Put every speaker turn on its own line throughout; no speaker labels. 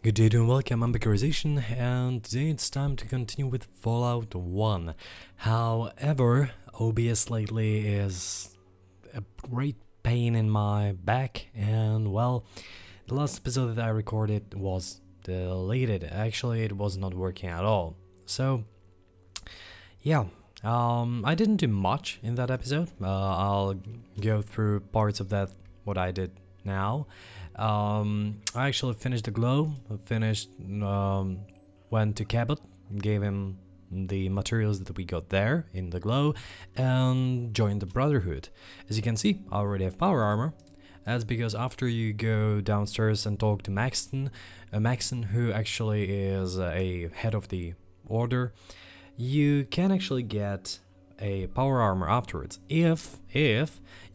Good day and welcome, I'm Bikarization, and today it's time to continue with Fallout 1. However, OBS lately is a great pain in my back, and well, the last episode that I recorded was deleted. Actually, it was not working at all. So, yeah, I didn't do much in that episode. I'll go through parts of that, what I did now. I actually finished the glow, went to Cabot, gave him the materials that we got there in the glow, and joined the Brotherhood. As you can see, I already have power armor. That's because after you go downstairs and talk to Maxton, who actually is a head of the order, you can actually get a power armor afterwards if you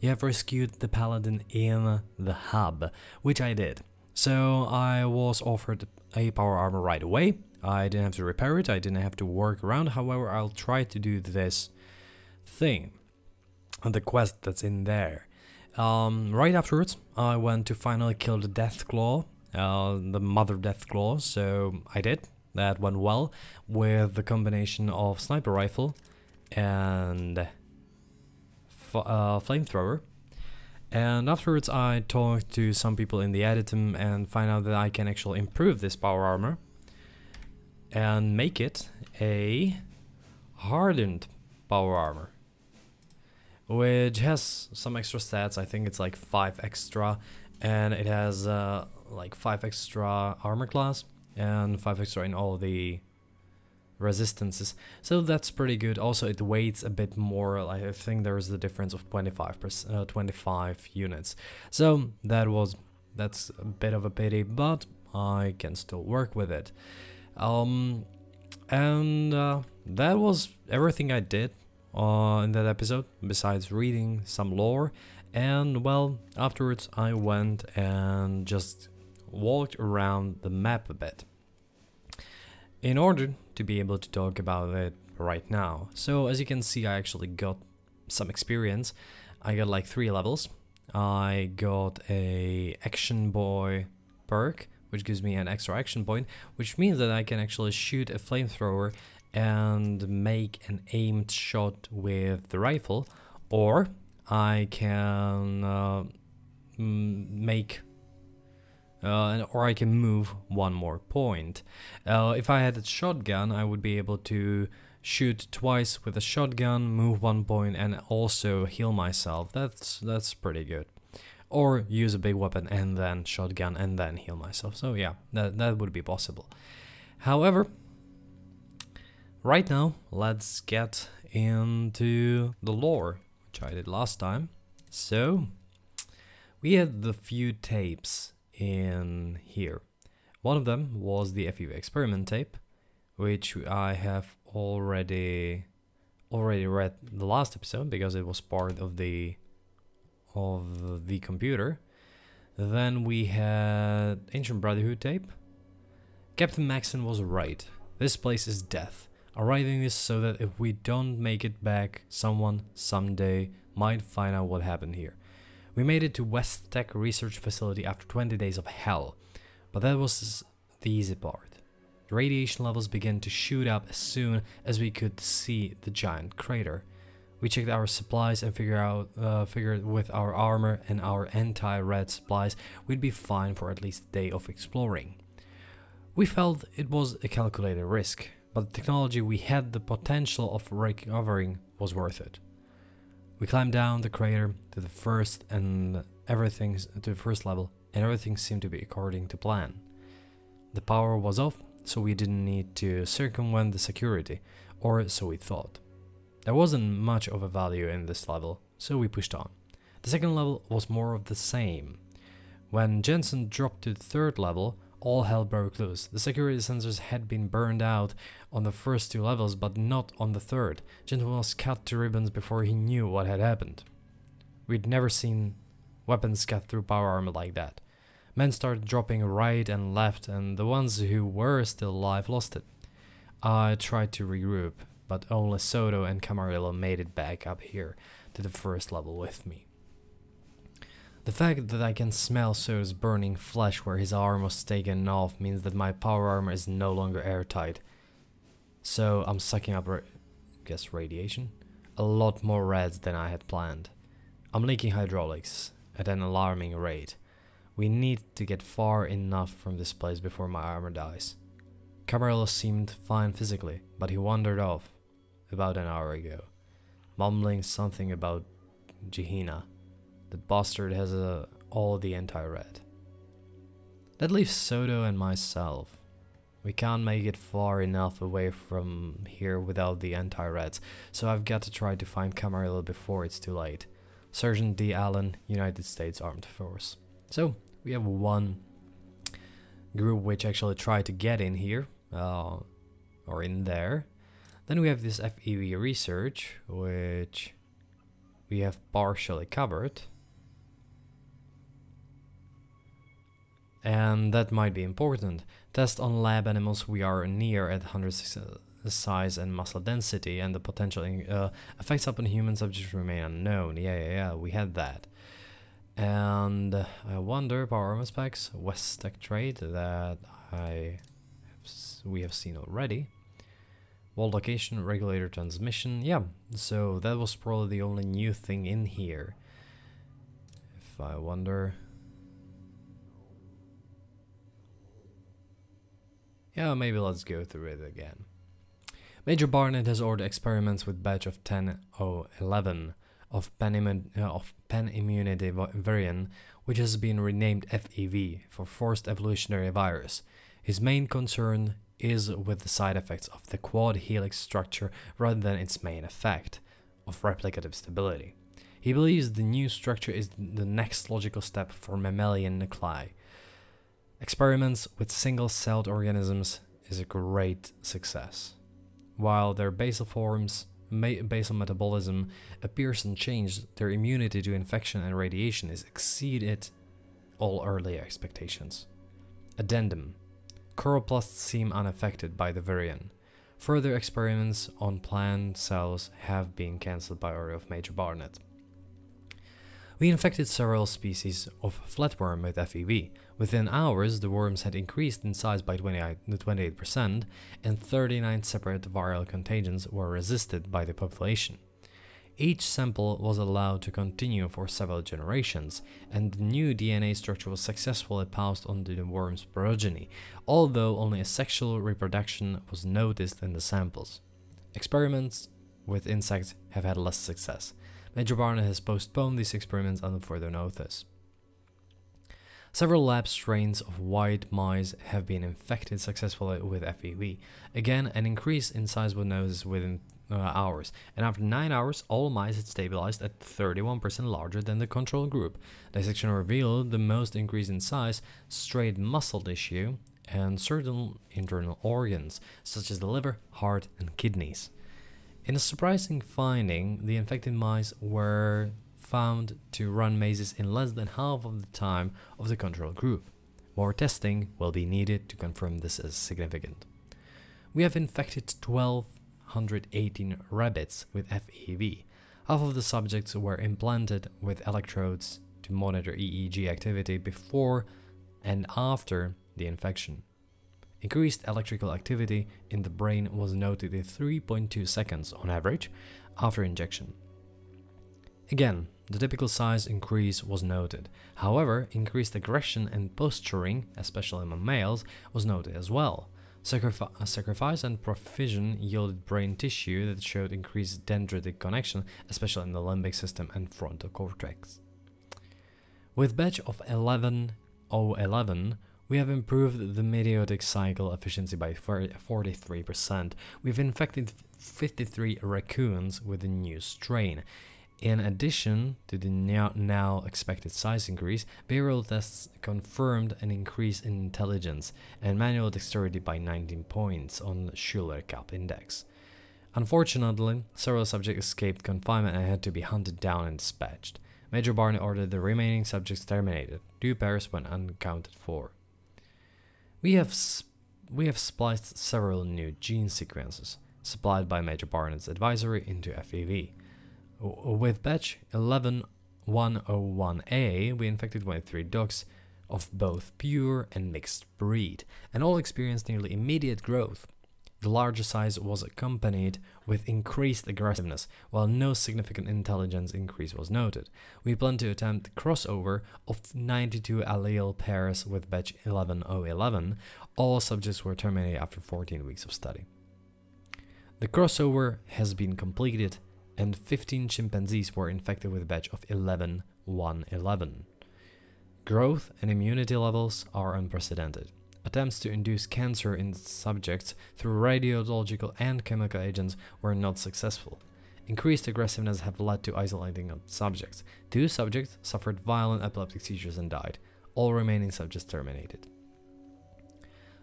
have rescued the paladin in the hub, which I did. So I was offered a power armor right away. I didn't have to repair it, I didn't have to work around. However, I'll try to do this thing, the quest that's in there. Right afterwards, I went to finally kill the Deathclaw, the Mother Deathclaw, so I did. That went well with the combination of sniper rifle and flamethrower. And afterwards I talked to some people in the editum and find out that I can actually improve this power armor and make it a hardened power armor, which has some extra stats. I think it's like 5 extra, and it has like 5 extra armor class and 5 extra in all the resistances, so that's pretty good. Also, it weighs a bit more. Like, I think there's a difference of 25 units, so that's a bit of a pity, but I can still work with it. That was everything I did in that episode, besides reading some lore. And well, afterwards I went and just walked around the map a bit in order to be able to talk about it right now. So as you can see, I actually got some experience. I got like 3 levels. I got a action boy perk, which gives me an extra action point, which means that I can actually shoot a flamethrower and make an aimed shot with the rifle, or I can or I can move 1 more point. If I had a shotgun, I would be able to shoot twice with a shotgun, move 1 point, and also heal myself. That's pretty good. Or use a big weapon and then shotgun and then heal myself. So yeah, that would be possible. However, right now, let's get into the lore, which I did last time. So we had the few tapes in here. One of them was the FU experiment tape, which I have already read the last episode because it was part of the computer. Then we had Ancient Brotherhood tape. Captain Maxon was right. This place is death. I'm writing this so that if we don't make it back, someone someday might find out what happened here. We made it to West Tech Research Facility after 20 days of hell, but that was the easy part. The radiation levels began to shoot up as soon as we could see the giant crater. We checked our supplies and figured with our armor and our anti-red supplies, we'd be fine for at least a day of exploring. We felt it was a calculated risk, but the technology we had the potential of recovering was worth it. We climbed down the crater to the first level, and everything seemed to be according to plan. The power was off, so we didn't need to circumvent the security, or so we thought. There wasn't much of a value in this level, so we pushed on. The second level was more of the same. When Jensen dropped to the 3rd level, all hell broke loose. The security sensors had been burned out on the first 2 levels, but not on the 3rd. Jensen was cut to ribbons before he knew what had happened. We'd never seen weapons cut through power armor like that. Men started dropping right and left, and the ones who were still alive lost it. I tried to regroup, but only Soto and Camarillo made it back up here to the 1st level with me. The fact that I can smell Soda's burning flesh where his arm was taken off means that my power armor is no longer airtight. So I'm sucking up, radiation? A lot more reds than I had planned. I'm leaking hydraulics at an alarming rate. We need to get far enough from this place before my armor dies. Camarillo seemed fine physically, but he wandered off about an hour ago, mumbling something about Gehenna. The bastard has all the anti-red. That leaves Soto and myself. We can't make it far enough away from here without the anti-reds, so I've got to try to find Camarillo before it's too late. Sergeant D. Allen, United States Armed Force. So, we have one group which actually tried to get in here, or in there. Then we have this FEV research, which we have partially covered. And that might be important. Test on lab animals we are near at 100 size and muscle density, and the potential effects upon human subjects remain unknown. Yeah, we had that. And I wonder, power armor specs, West Tech trait that we have seen already. Wall location, regulator transmission, yeah, so that was probably the only new thing in here. If I wonder... Yeah, maybe let's go through it again. Major Barnett has ordered experiments with batch of 10-011 of pen immunity variant, which has been renamed FEV for forced evolutionary virus. His main concern is with the side effects of the quad helix structure rather than its main effect of replicative stability. He believes the new structure is the next logical step for mammalian nuclei. Experiments with single-celled organisms is a great success. While their basal forms, basal metabolism appears unchanged, their immunity to infection and radiation is exceeded all earlier expectations. Addendum. Chloroplasts seem unaffected by the variant. Further experiments on plant cells have been cancelled by order of Major Barnett. We infected several species of flatworm with FEV. Within hours, the worms had increased in size by 28%, and 39 separate viral contagions were resisted by the population. Each sample was allowed to continue for several generations, and the new DNA structure was successfully passed on to the worm's progeny, although only a sexual reproduction was noticed in the samples. Experiments with insects have had less success. Major Barnett has postponed these experiments until further notice. Several lab strains of white mice have been infected successfully with FEV. Again, an increase in size was noticed within hours, and after 9 hours, all mice had stabilized at 31% larger than the control group. Dissection revealed the most increase in size, straight muscle tissue, and certain internal organs, such as the liver, heart, and kidneys. In a surprising finding, the infected mice were found to run mazes in less than half of the time of the control group. More testing will be needed to confirm this as significant. We have infected 1,218 rabbits with FEV. Half of the subjects were implanted with electrodes to monitor EEG activity before and after the infection. Increased electrical activity in the brain was noted in 3.2 seconds on average after injection. Again, the typical size increase was noted. However, increased aggression and posturing, especially among males, was noted as well. Sacrifice and profusion yielded brain tissue that showed increased dendritic connection, especially in the limbic system and frontal cortex. With batch of 11-011, we have improved the meiotic cycle efficiency by 43%. We've infected 53 raccoons with the new strain. In addition to the now expected size increase, behavioral tests confirmed an increase in intelligence and manual dexterity by 19 points on the Schuller-Cup index. Unfortunately, several subjects escaped confinement and had to be hunted down and dispatched. Major Barnett ordered the remaining subjects terminated. 2 pairs went unaccounted for. We have spliced several new gene sequences supplied by Major Barnett's advisory into FEV. With batch 11-1 LP&A, we infected 23 dogs of both pure and mixed breed, and all experienced nearly immediate growth. The larger size was accompanied with increased aggressiveness, while no significant intelligence increase was noted. We plan to attempt crossover of 92 allele pairs with batch 11011. All subjects were terminated after 14 weeks of study. The crossover has been completed, and 15 chimpanzees were infected with batch of 11111. Growth and immunity levels are unprecedented. Attempts to induce cancer in subjects through radiological and chemical agents were not successful. Increased aggressiveness have led to isolating of subjects. 2 subjects suffered violent epileptic seizures and died. All remaining subjects terminated.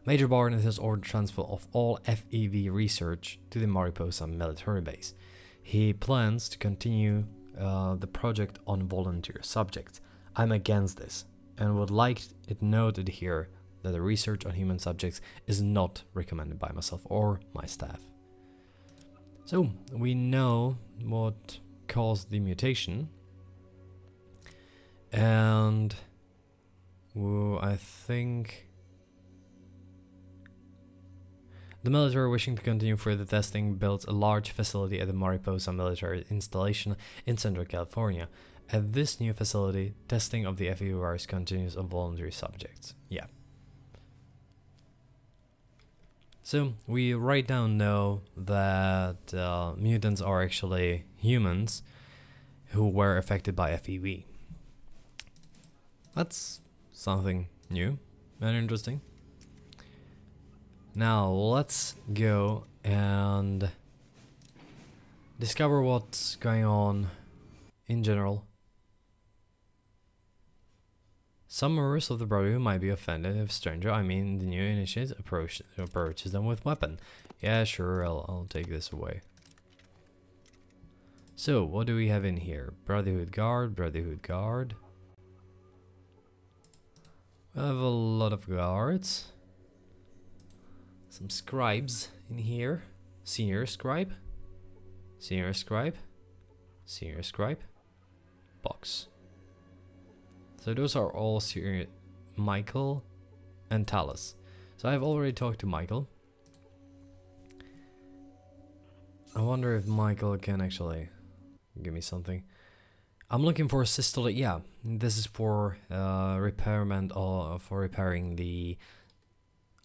Major Barnett has ordered transfer of all FEV research to the Mariposa military base. He plans to continue the project on volunteer subjects. I'm against this and would like it noted here that the research on human subjects is not recommended by myself or my staff. So we know what caused the mutation, and I think the military, wishing to continue further testing, built a large facility at the Mariposa military installation in Central California. At this new facility, testing of the FEV virus continues on voluntary subjects. Yeah. So we right now know that mutants are actually humans who were affected by FEV. That's something new and interesting. Now let's go and discover what's going on in general. Some members of the Brotherhood might be offended if stranger, I mean the new initiate, approaches them with weapon. Yeah, sure, I'll take this away. So, what do we have in here? Brotherhood guard, Brotherhood guard. We have a lot of guards. Some scribes in here. Senior scribe. Senior scribe. Senior scribe. Box. So those are all Michael and Talus. So I've already talked to Michael. I wonder if Michael can actually give me something. I'm looking for a systolic. Yeah, this is for repairment or for repairing the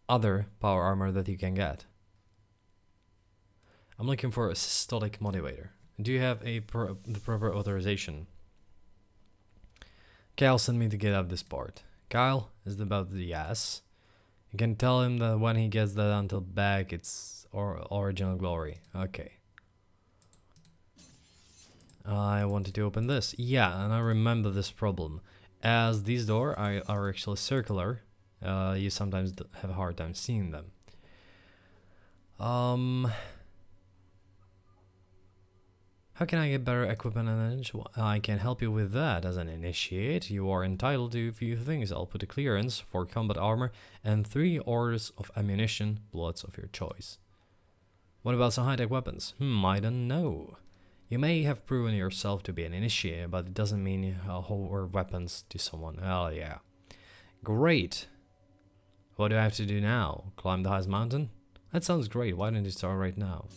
other power armor that you can get. I'm looking for a systolic motivator. Do you have the proper authorization? Kyle sent me to get up this part. Kyle is about the yes. You can tell him that when he gets that until back, it's original glory. Okay. I wanted to open this. Yeah, and I remember this problem. As these doors are actually circular, you sometimes have a hard time seeing them. How can I get better equipment and ammunition? I can help you with that. As an initiate, you are entitled to a few things. I'll put a clearance for combat armor and 3 orders of ammunition, bullets of your choice. What about some high-tech weapons? I don't know. You may have proven yourself to be an initiate, but it doesn't mean you hold weapons to someone. Oh yeah. Great. What do I have to do now? Climb the highest mountain? That sounds great. Why don't you start right now?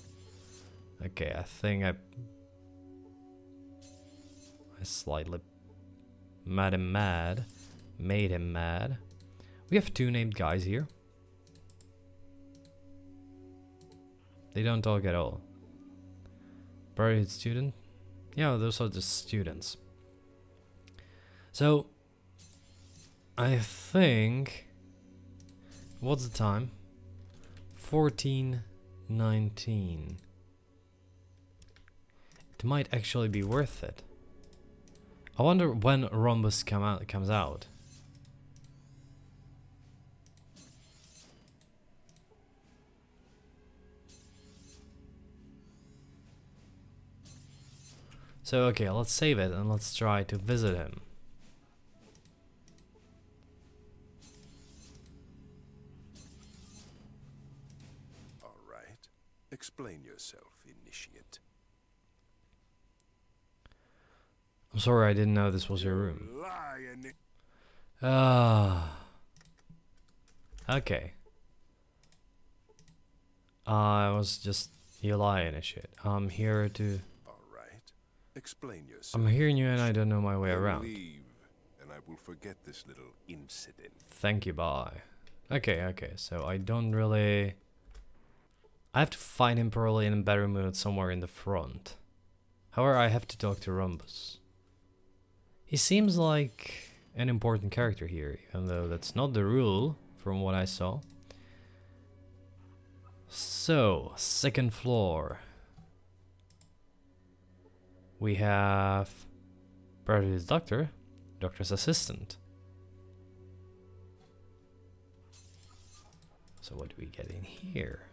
Okay, I think I slightly made him mad. We have 2 named guys here. They don't talk at all. Brotherhood student? Yeah, those are just students. So, I think... What's the time? 14:19. It might actually be worth it. I wonder when Rhombus comes out. So okay, let's save it and let's try to visit him.
All right. Explain yourself, initiate.
I'm sorry, I didn't know this was your room.
Lying.
Ah. Okay. I was just you lying and shit. I'm here to.
All right. Explain yourself.
I'm hearing you and I don't know my way
Then
around.
leave, and I will forget this little incident.
Thank you, bye. Okay, so I don't really... I have to find him probably in a better mood somewhere in the front. However, I have to talk to Rumbus. He seems like an important character here, even though that's not the rule from what I saw. So, second floor. We have Brotherhood's doctor, doctor's assistant. So what do we get in here?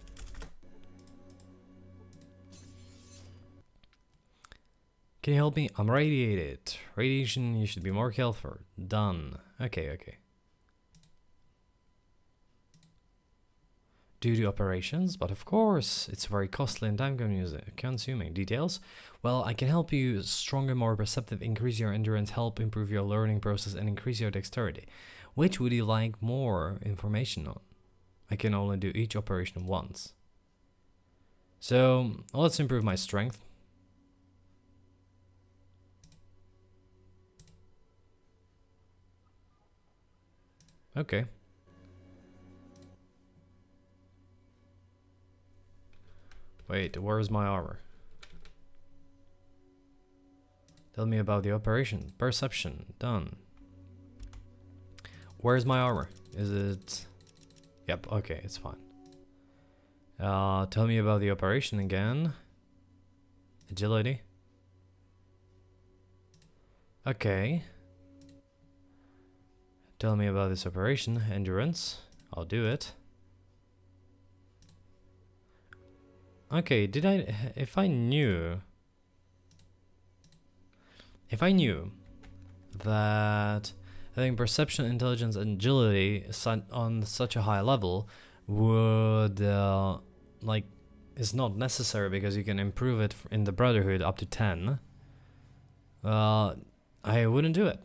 Can you help me? I'm radiated. Radiation, you should be more careful. Done. Okay. Due to operations, but of course, it's very costly and time consuming. Details? Well, I can help you stronger, more perceptive, increase your endurance, help improve your learning process, and increase your dexterity. Which would you like more information on? I can only do each operation once. So, let's improve my strength. Okay. Wait, where's my armor? Tell me about the operation. Perception. Done. Where's my armor? Is it... Yep, okay, it's fine. Tell me about the operation again. Agility. Okay. Tell me about this operation. Endurance. I'll do it. Okay, if I knew that having perception, intelligence, and agility on such a high level would, is not necessary because you can improve it in the Brotherhood up to 10, I wouldn't do it.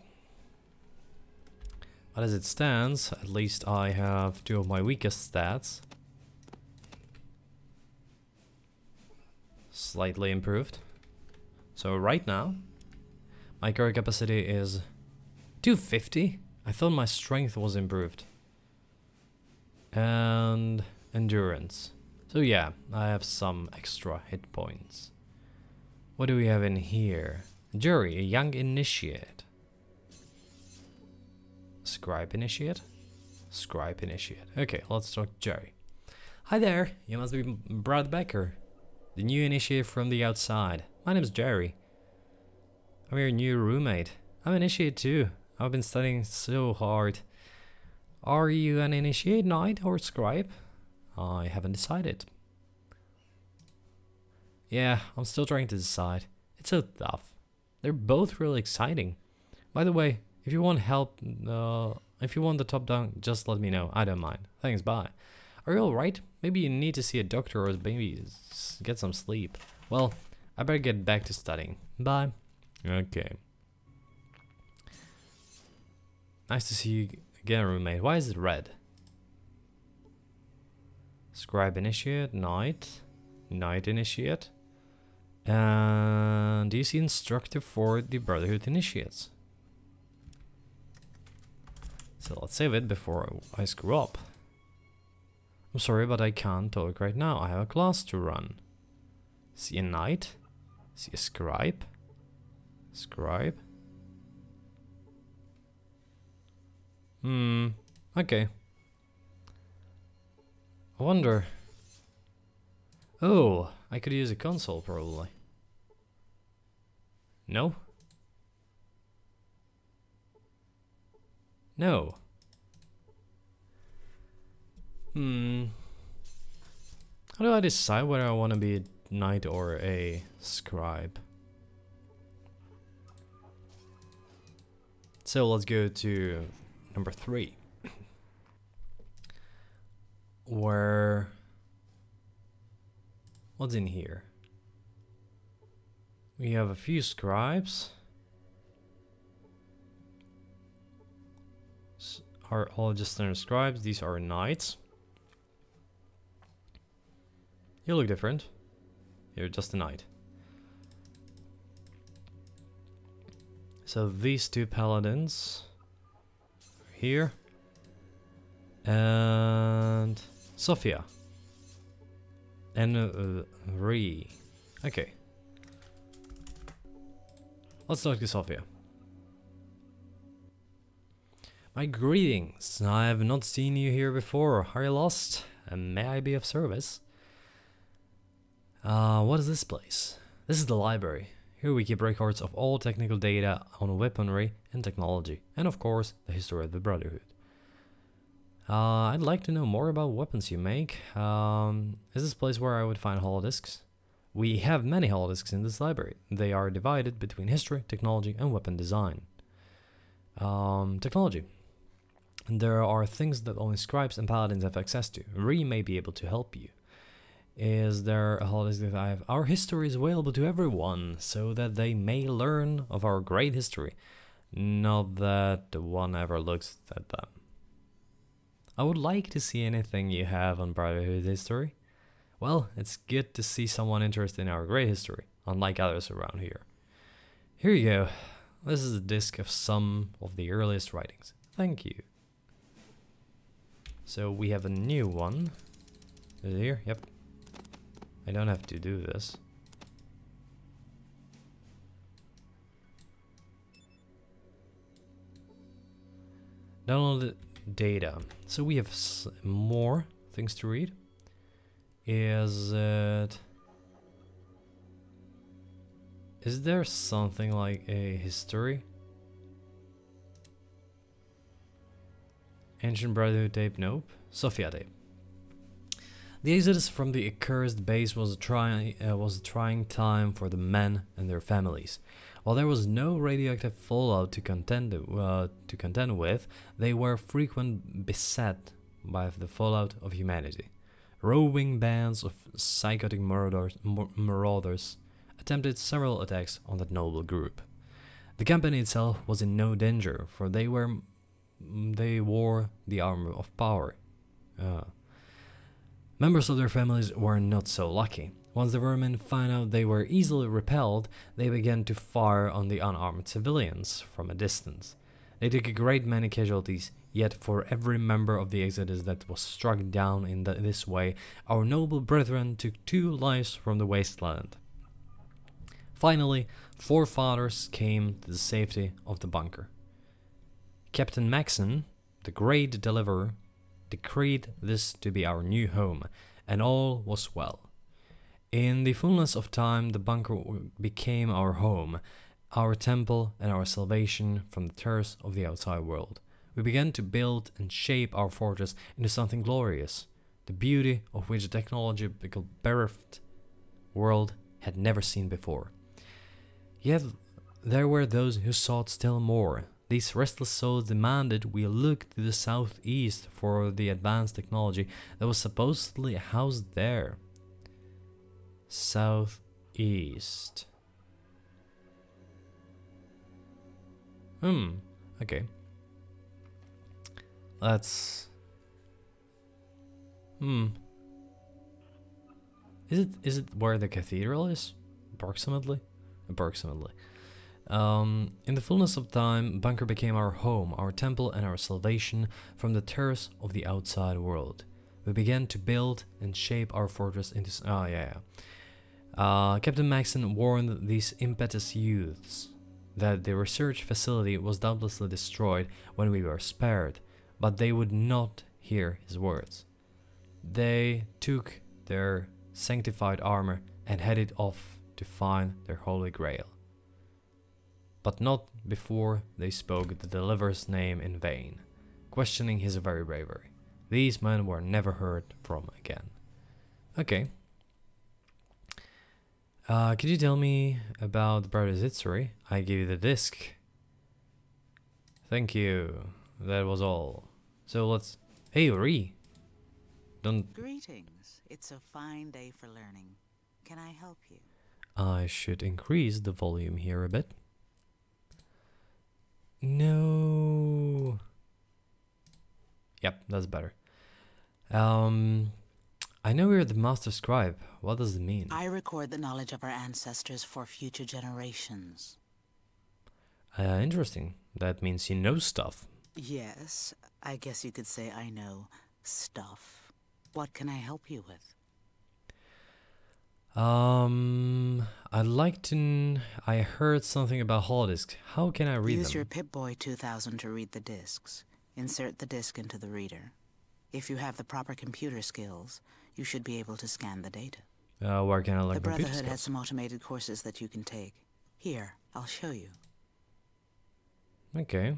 But as it stands, at least I have two of my weakest stats. Slightly improved. So right now, my current capacity is 250. I thought my strength was improved. And endurance. So yeah, I have some extra hit points. What do we have in here? Jury, a young initiate. Scribe initiate? Scribe initiate. Okay, let's talk to Jerry. Hi there, you must be Brad Becker, the new initiate from the outside. My name's Jerry. I'm your new roommate. I'm initiate too. I've been studying so hard. Are you an initiate knight or scribe? I haven't decided. Yeah, I'm still trying to decide. It's so tough. They're both really exciting. By the way, if you want help, if you want the top down, just let me know. I don't mind. Thanks, bye. Are you alright? Maybe you need to see a doctor or maybe get some sleep. Well, I better get back to studying. Bye. Okay. Nice to see you again, roommate. Why is it red? Scribe initiate, knight, knight initiate. And do you see instructor for the Brotherhood initiates? So let's save it before I screw up. I'm sorry, but I can't talk right now. I have a class to run. See a knight? See a scribe? Scribe? Okay. I wonder. Oh, I could use a console probably. No? No. How do I decide whether I want to be a knight or a scribe? So let's go to number 3. Where... What's in here? We have a few scribes. are all just standard scribes. These are knights. You look different. You're just a knight. So these two paladins here, and Sophia and Ree. Okay, let's talk to Sophia. My greetings. I have not seen you here before. Are you lost? And may I be of service? What is this place? This is the library. Here we keep records of all technical data on weaponry and technology, and of course, the history of the Brotherhood. I'd like to know more about weapons you make. Is this place where I would find holodiscs? We have many holodiscs in this library. They are divided between history, technology, and weapon design. Technology. There are things that only scribes and paladins have access to. Ree may be able to help you. Is there a holodisc that I have? Our history is available to everyone, so that they may learn of our great history. Not that one ever looks at them. I would like to see anything you have on Brotherhood history. Well, it's good to see someone interested in our great history, unlike others around here. Here you go. This is a disc of some of the earliest writings. Thank you. So we have a new one. Is it here? Yep. I don't have to do this. Download the data. So we have more things to read. Is there something like a history? Ancient Brotherhood tape? Nope. Sophia tape. The exodus from the accursed base was a trying time for the men and their families. While there was no radioactive fallout to contend with, they were frequently beset by the fallout of humanity. Roving bands of psychotic marauders attempted several attacks on that noble group. The company itself was in no danger, for they wore the armor of power. Members of their families were not so lucky. Once the vermin found out they were easily repelled, they began to fire on the unarmed civilians from a distance. They took a great many casualties, yet for every member of the Exodus that was struck down in this way, our noble brethren took 2 lives from the wasteland. Finally, 4 fathers came to the safety of the bunker. Captain Maxon, the great deliverer, decreed this to be our new home, and all was well. In the fullness of time, the bunker became our home, our temple, and our salvation from the terrors of the outside world. We began to build and shape our fortress into something glorious, the beauty of which the technological bereft world had never seen before. Yet there were those who sought still more. These restless souls demanded we look to the southeast for the advanced technology that was supposedly housed there. Southeast. Okay. Let's... Is it where the cathedral is? Approximately? Approximately. In the fullness of time, bunker became our home, our temple, and our salvation from the terrors of the outside world. We began to build and shape our fortress into... Captain Maxon warned these impetuous youths that the research facility was doubtlessly destroyed when we were spared, but they would not hear his words. They took their sanctified armor and headed off to find their holy grail. But not before they spoke the deliverer's name in vain, questioning his very bravery. These men were never heard from again. Okay. Could you tell me about the Brotherhood's history? I give you the disc. Thank you. That was all. So let's... Hey, Ree! Don't...
Greetings. It's a fine day for learning. Can I help you?
I should increase the volume here a bit. No. Yep, that's better. I know you're the master scribe. What does it mean?
I record the knowledge of our ancestors for future generations.
Interesting. That means you know stuff.
Yes, I guess you could say I know stuff. What can I help you with?
I'd like to... I heard something about holodisks. How can I read
Use
them?
your Pip-Boy 2000 to read the discs. Insert the disc into the reader. If you have the proper computer skills, you should be able to scan the data.
Where can I learn
The
computer
Brotherhood has
skills?
some automated courses that you can take. Here, I'll show you.
Okay.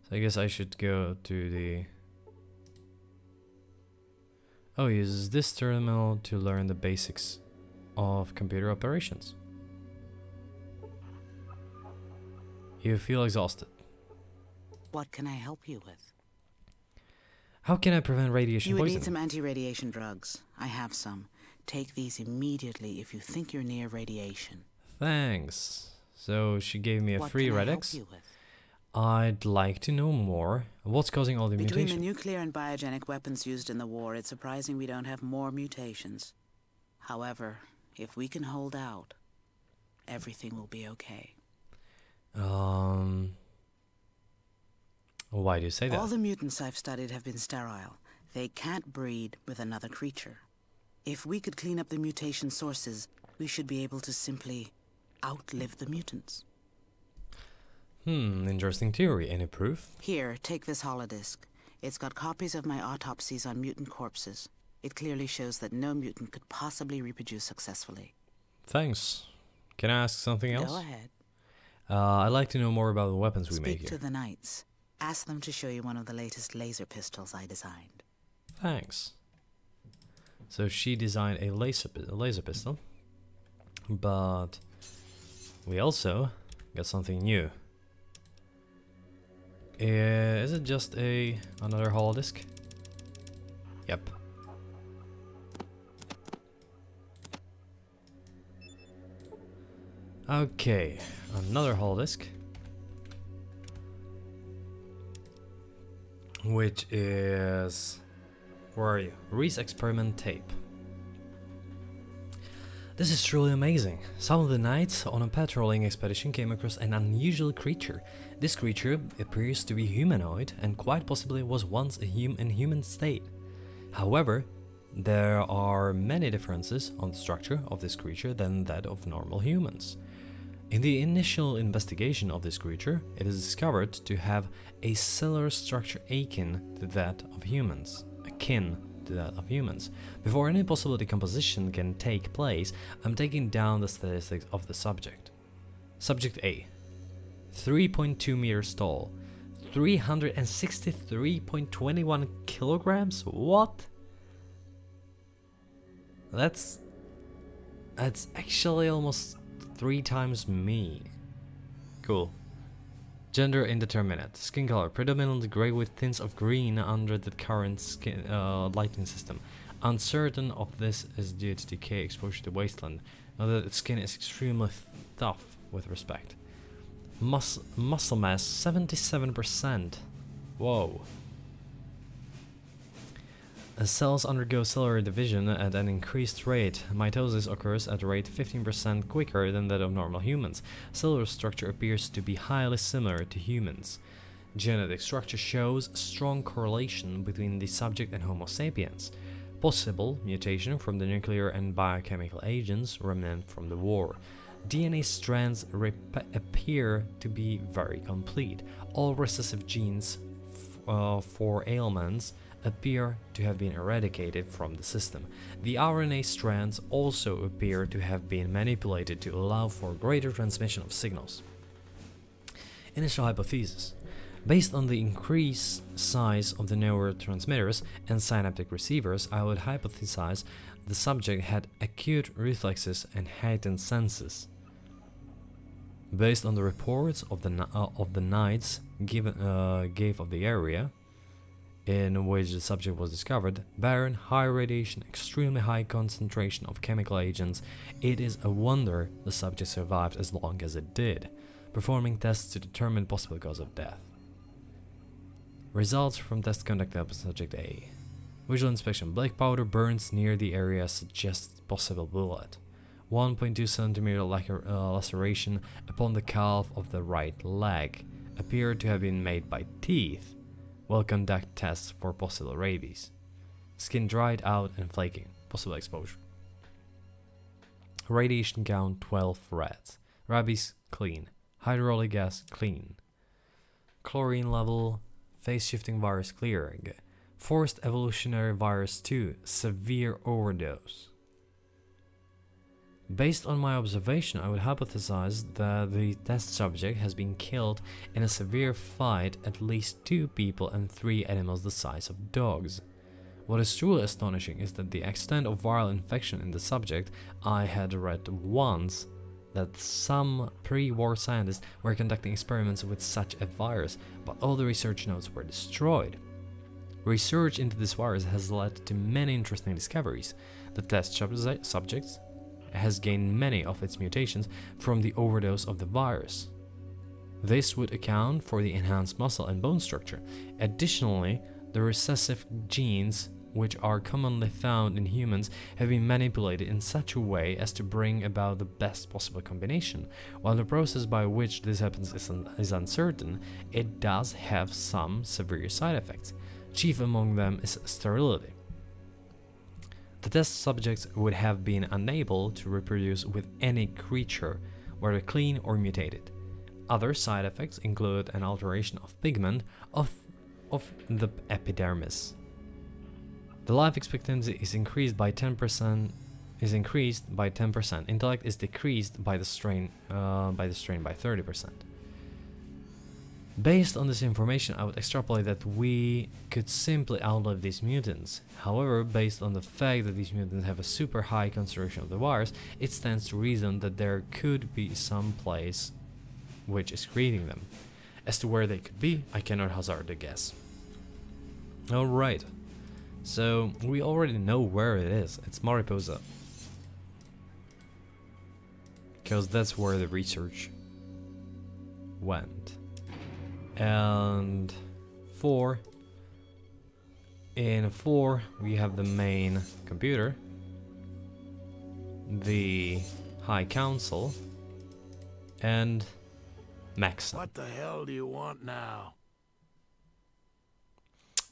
So I guess I should go to the... Oh, use this terminal to learn the basics of computer operations. You feel exhausted.
What can I help you with?
How can I prevent radiation
You would
poisoning?
need some anti-radiation drugs. I have some. Take these immediately if you think you're near radiation.
Thanks. So she gave me a
What
free
can I
Red
help
X.
you with?
I'd like to know more. What's causing all the
Between
mutation?
the nuclear and biogenic weapons used in the war, it's surprising we don't have more mutations. However, if we can hold out, everything will be okay.
Why do you say that?
All the mutants I've studied have been sterile. They can't breed with another creature. If we could clean up the mutation sources, we should be able to simply outlive the mutants.
Interesting theory. Any proof?
Here, take this holodisc. It's got copies of my autopsies on mutant corpses. It clearly shows that no mutant could possibly reproduce successfully.
Thanks. Can I ask something else?
Go ahead.
I'd like to know more about the weapons we make
Speak
here.
to the Knights. Ask them to show you one of the latest laser pistols I designed.
Thanks. So she designed a laser pistol, but we also got something new. Is it just another holodisc? Yep. Okay, another holodisc, which is, where are you? Reese experiment tape. This is truly amazing. Some of the knights on a patrolling expedition came across an unusual creature. This creature appears to be humanoid and quite possibly was once in human state. However, there are many differences on the structure of this creature than that of normal humans. In the initial investigation of this creature, it is discovered to have a cellular structure akin to that of humans. Before any possible decomposition can take place, I'm taking down the statistics of the subject. Subject A. 3.2 meters tall. 363.21 kilograms? What? That's actually almost 3 times me. Cool. Gender indeterminate. Skin color predominantly gray with tints of green under the current skin lighting system. Uncertain of this is due to decay, exposure to wasteland. Now that its skin is extremely tough with respect. Muscle mass 77%. Whoa. Cells undergo cellular division at an increased rate. Mitosis occurs at a rate 15% quicker than that of normal humans. Cellular structure appears to be highly similar to humans. Genetic structure shows strong correlation between the subject and Homo sapiens. Possible mutation from the nuclear and biochemical agents remnant from the war. DNA strands appear to be very complete. All recessive genes for ailments appear to have been eradicated from the system. The RNA strands also appear to have been manipulated to allow for greater transmission of signals. Initial hypothesis. Based on the increased size of the neurotransmitters and synaptic receivers, I would hypothesize the subject had acute reflexes and heightened senses. Based on the reports of the Knights gave of the area in which the subject was discovered, barren, high radiation, extremely high concentration of chemical agents, it is a wonder the subject survived as long as it did. Performing tests to determine possible cause of death. Results from test conducted by subject A. Visual inspection. Black powder burns near the area suggests possible bullet. 1.2 centimeter laceration upon the calf of the right leg. Appeared to have been made by teeth. Will conduct tests for possible rabies. Skin dried out and flaking. Possible exposure. Radiation count 12 reds. Rabies clean. Hydraulic gas clean. Chlorine level. Phase shifting virus clearing. Forced evolutionary virus 2. Severe overdose. Based on my observation, I would hypothesize that the test subject has been killed in a severe fight, at least 2 people and 3 animals the size of dogs. What is truly astonishing is that the extent of viral infection in the subject. I had read once that some pre-war scientists were conducting experiments with such a virus, but all the research notes were destroyed. Research into this virus has led to many interesting discoveries. The test subject has gained many of its mutations from the overdose of the virus. This would account for the enhanced muscle and bone structure. Additionally, the recessive genes, which are commonly found in humans, have been manipulated in such a way as to bring about the best possible combination. While the process by which this happens is uncertain, it does have some severe side effects. Chief among them is sterility. The test subjects would have been unable to reproduce with any creature, whether clean or mutated. Other side effects include an alteration of pigment of the epidermis. The life expectancy is increased by 10%. Intellect is decreased by the strain by 30%. Based on this information, I would extrapolate that we could simply outlive these mutants. However, based on the fact that these mutants have a super high concentration of the virus, it stands to reason that there could be some place which is creating them. As to where they could be, I cannot hazard a guess. Alright, so we already know where it is. It's Mariposa. Because that's where the research went. And in 4 we have the main computer, the High Council, and Maxon.
What the hell do you want now?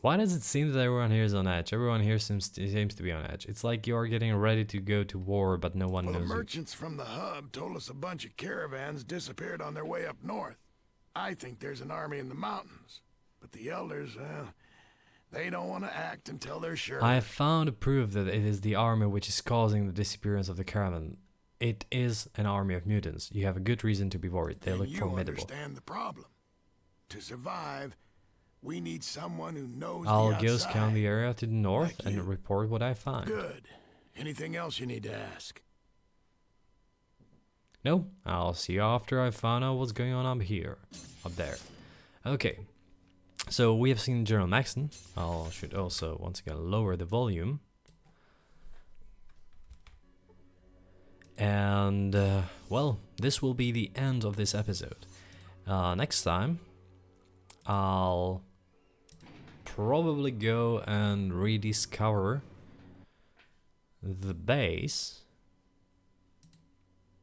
Why does it seem that everyone here is on edge? Everyone here seems to be on edge. It's like you're getting ready to go to war, but no one knows.
The merchants from the hub told us a bunch of caravans disappeared on their way up north. I think there's an army in the mountains, but the elders, they don't want to act until they're sure.
I have found proof that it is the army which is causing the disappearance of the caravan. It is an army of mutants. You have a good reason to be worried. They look formidable.
You understand the problem. To survive, we need someone who knows
I'll
the
go
outside.
scan the area to the north
Like
and
you.
report what I find.
Good. Anything else you need to ask?
No, I'll see you after I found out what's going on up there. Okay, so we have seen General Maxon. I should also once again lower the volume. And well, this will be the end of this episode. Next time, I'll probably go and rediscover the base.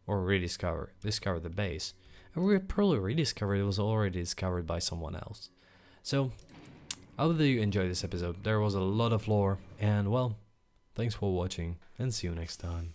Or discover the base. And we probably rediscovered it was already discovered by someone else. So, I hope that you enjoyed this episode. There was a lot of lore, and well, thanks for watching, and see you next time.